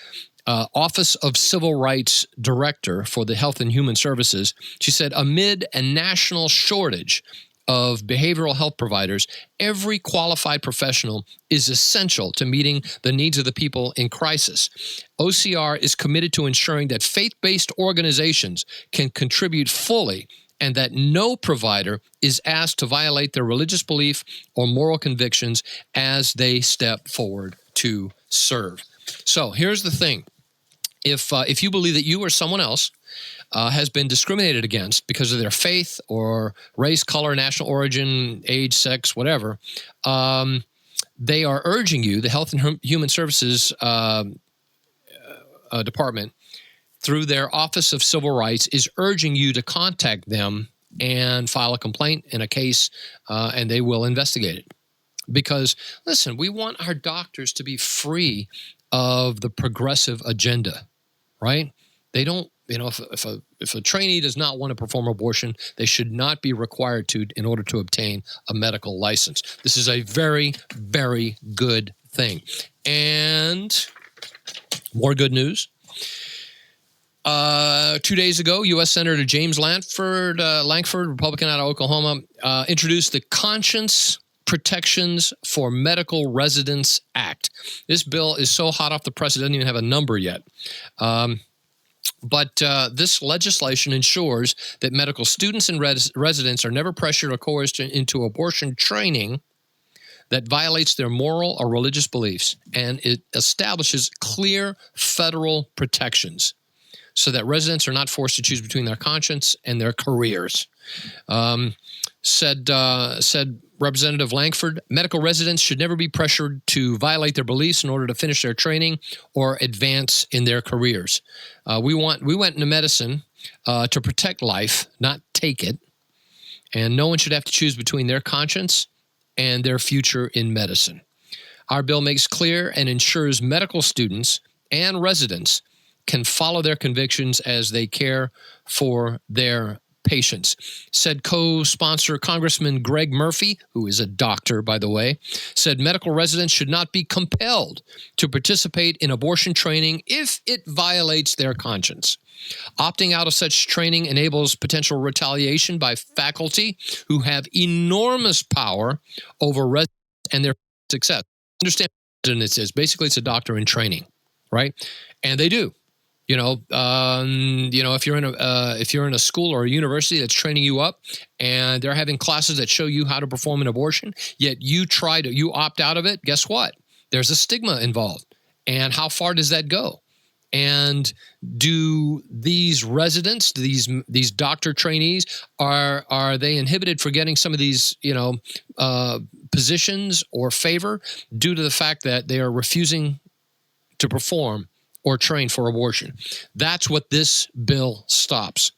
Office of Civil Rights Director for the Health and Human Services, she said, amid a national shortage of behavioral health providers, every qualified professional is essential to meeting the needs of the people in crisis. OCR is committed to ensuring that faith-based organizations can contribute fully and that no provider is asked to violate their religious belief or moral convictions as they step forward to serve. So here's the thing. If you believe that you or someone else has been discriminated against because of their faith or race, color, national origin, age, sex, whatever, they are urging you, the Health and Human Services Department, through their Office of Civil Rights, is urging you to contact them and file a complaint in a case, and they will investigate it. Because, listen, we want our doctors to be free of the progressive agenda, right? They don't, if a trainee does not want to perform abortion, they should not be required to in order to obtain a medical license. This is a very, very good thing. And more good news. 2 days ago, U.S. Senator James Lankford, Republican out of Oklahoma, introduced the Conscience Protections for Medical Residents Act. This bill is so hot off the press, it doesn't even have a number yet. But this legislation ensures that medical students and residents are never pressured or coerced into abortion training that violates their moral or religious beliefs, and it establishes clear federal protections so that residents are not forced to choose between their conscience and their careers. Said Representative Lankford, medical residents should never be pressured to violate their beliefs in order to finish their training or advance in their careers. We went into medicine to protect life, not take it. And no one should have to choose between their conscience and their future in medicine. Our bill makes clear and ensures medical students and residents can follow their convictions as they care for their patients, said co-sponsor Congressman Greg Murphy, who is a doctor, by the way, said medical residents should not be compelled to participate in abortion training if it violates their conscience. Opting out of such training enables potential retaliation by faculty who have enormous power over residents and their success. Understand what it is. Basically, it's a doctor in training, right? And they do. If you're in a school or a university that's training you up, and they're having classes that show you how to perform an abortion, yet you opt out of it. Guess what? There's a stigma involved, and how far does that go? And do these residents, these doctor trainees, are they inhibited for getting some of these positions or favor due to the fact that they are refusing to perform or train for abortion? That's what this bill stops.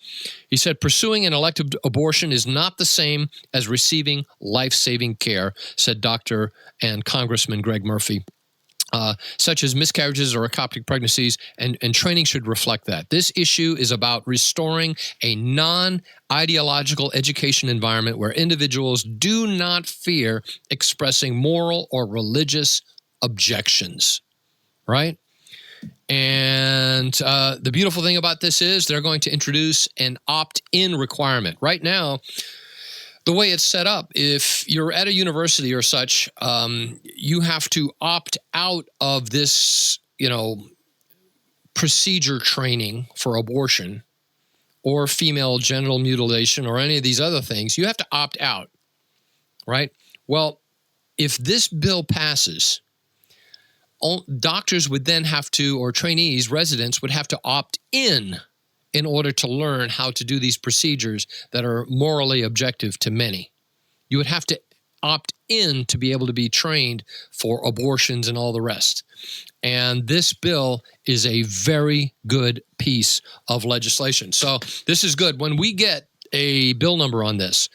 He said pursuing an elective abortion is not the same as receiving life-saving care, said Dr. and Congressman Greg Murphy. Such as miscarriages or ectopic pregnancies, and training should reflect that. This issue is about restoring a non-ideological education environment where individuals do not fear expressing moral or religious objections, right? And the beautiful thing about this is they're going to introduce an opt-in requirement. Right now, the way it's set up, if you're at a university or such, you have to opt out of this, procedure training for abortion or female genital mutilation or any of these other things. You have to opt out, right? Well, if this bill passes, doctors would then have to, or trainees, residents would have to opt in order to learn how to do these procedures that are morally objective to many. You would have to opt in to be able to be trained for abortions and all the rest. And this bill is a very good piece of legislation. So this is good. When we get a bill number on this,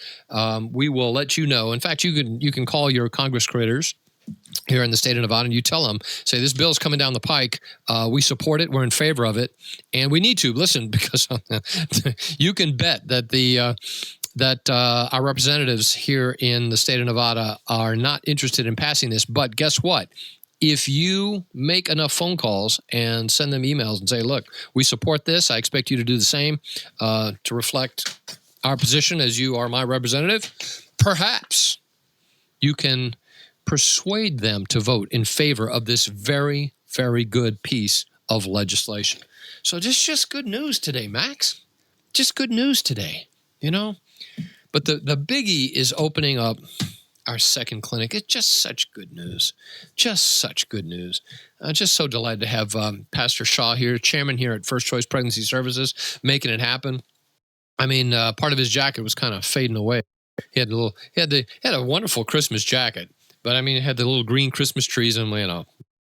we will let you know. In fact, you can call your Congress critters here in the state of Nevada, and you tell them, say, this bill's coming down the pike. We support it. We're in favor of it. And we need to listen, because you can bet that our representatives here in the state of Nevada are not interested in passing this. But guess what? If you make enough phone calls and send them emails and say, look, we support this, I expect you to do the same to reflect our position as you are my representative, perhaps you can persuade them to vote in favor of this very, very good piece of legislation. So just good news today, Max. Just good news today, But the biggie is opening up our second clinic. It's just such good news. Just such good news. I'm just so delighted to have Pastor Shaw here, chairman here at First Choice Pregnancy Services, making it happen. I mean, part of his jacket was kind of fading away. He had a wonderful Christmas jacket. But I mean, it had the little green Christmas trees, and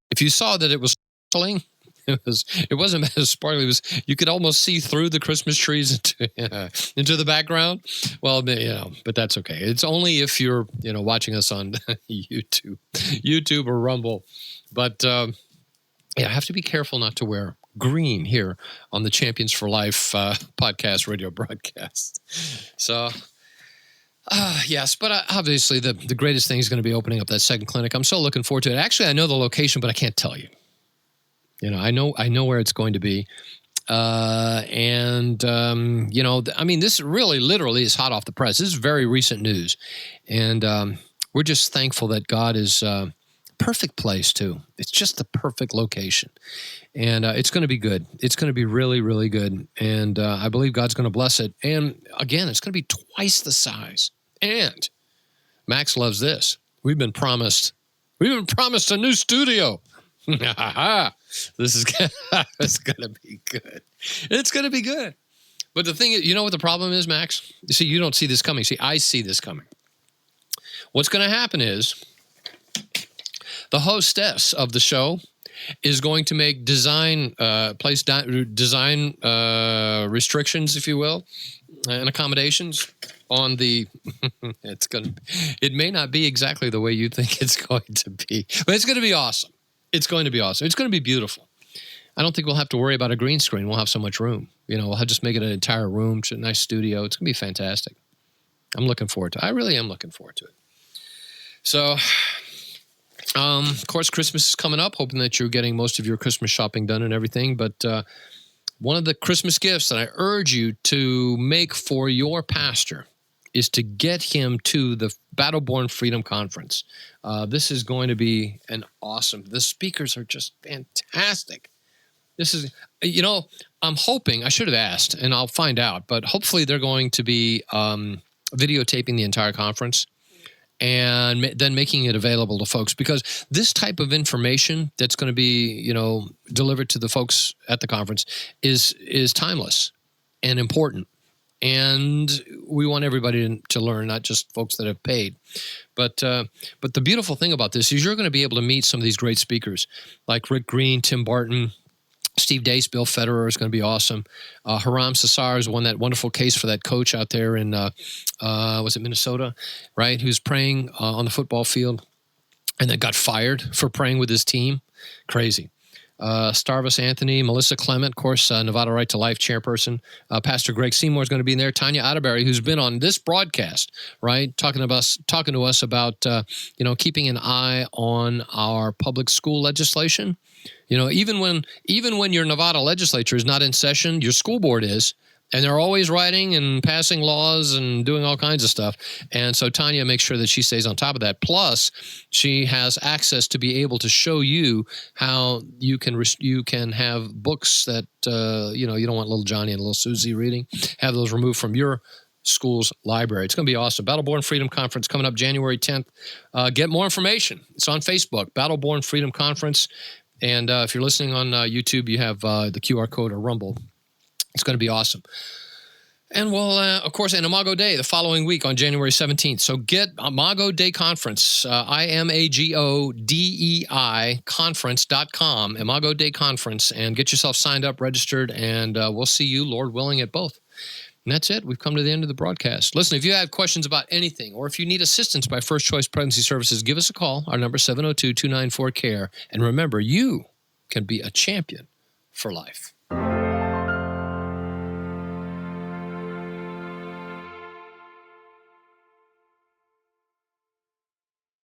if you saw that it was sparkling, it wasn't as sparkly. You could almost see through the Christmas trees into the background. Well, but that's okay. It's only if you're watching us on YouTube or Rumble. But I have to be careful not to wear green here on the Champions for Life podcast radio broadcast. So. Yes, but obviously the greatest thing is going to be opening up that second clinic. I'm so looking forward to it. Actually, I know the location, but I can't tell you. I know where it's going to be. I mean, this really literally is hot off the press. This is very recent news. And we're just thankful that God is perfect place too. It's just the perfect location. And it's going to be good. It's going to be really, really good. And I believe God's going to bless it. And again, it's going to be twice the size. And Max loves this. We've been promised a new studio. This is it's going to be good. It's going to be good. But the thing is, what the problem is, Max? You see, you don't see this coming. See, I see this coming. What's going to happen is the hostess of the show is going to make design restrictions, if you will, and accommodations on the it may not be exactly the way you think it's going to be, but it's going to be awesome. It's going to be awesome. It's going to be beautiful. I don't think we'll have to worry about a green screen. We'll have so much room. We'll just make it an entire room, a nice studio. It's going to be fantastic. I'm looking forward to it. I really am looking forward to it. So, of course, Christmas is coming up, hoping that you're getting most of your Christmas shopping done and everything. But one of the Christmas gifts that I urge you to make for your pastor is to get him to the Battleborn Freedom Conference. This is going to be the speakers are just fantastic. This is, I'm hoping, I should have asked, and I'll find out, but hopefully they're going to be videotaping the entire conference. and then making it available to folks, because this type of information that's going to be, delivered to the folks at the conference is timeless and important. And we want everybody to learn, not just folks that have paid. But the beautiful thing about this is you're going to be able to meet some of these great speakers like Rick Green, Tim Barton, Steve Dace, Bill Federer is going to be awesome. Haram Sassars won that wonderful case for that coach out there in, was it Minnesota, right? Who's praying on the football field and then got fired for praying with his team. Crazy. Starvis Anthony, Melissa Clement, of course, Nevada Right to Life chairperson. Pastor Greg Seymour is going to be in there. Tanya Atterbury, who's been on this broadcast, right, talking to us about keeping an eye on our public school legislation. Even when your Nevada legislature is not in session, your school board is. And they're always writing and passing laws and doing all kinds of stuff. And so Tanya makes sure that she stays on top of that. Plus, she has access to be able to show you how you can have books that, you don't want little Johnny and little Susie reading. Have those removed from your school's library. It's going to be awesome. Battleborn Freedom Conference coming up January 10th. Get more information. It's on Facebook, Battleborn Freedom Conference. And if you're listening on YouTube, you have the QR code or Rumble. It's going to be awesome. And we'll, of course, and Imago Day the following week on January 17th. So get Imago Day Conference, IMAGODEI conference.com, Imago Day Conference, and get yourself signed up, registered, and we'll see you, Lord willing, at both. And that's it. We've come to the end of the broadcast. Listen, if you have questions about anything, or if you need assistance by First Choice Pregnancy Services, give us a call. Our number is 702-294-CARE. And remember, you can be a champion for life.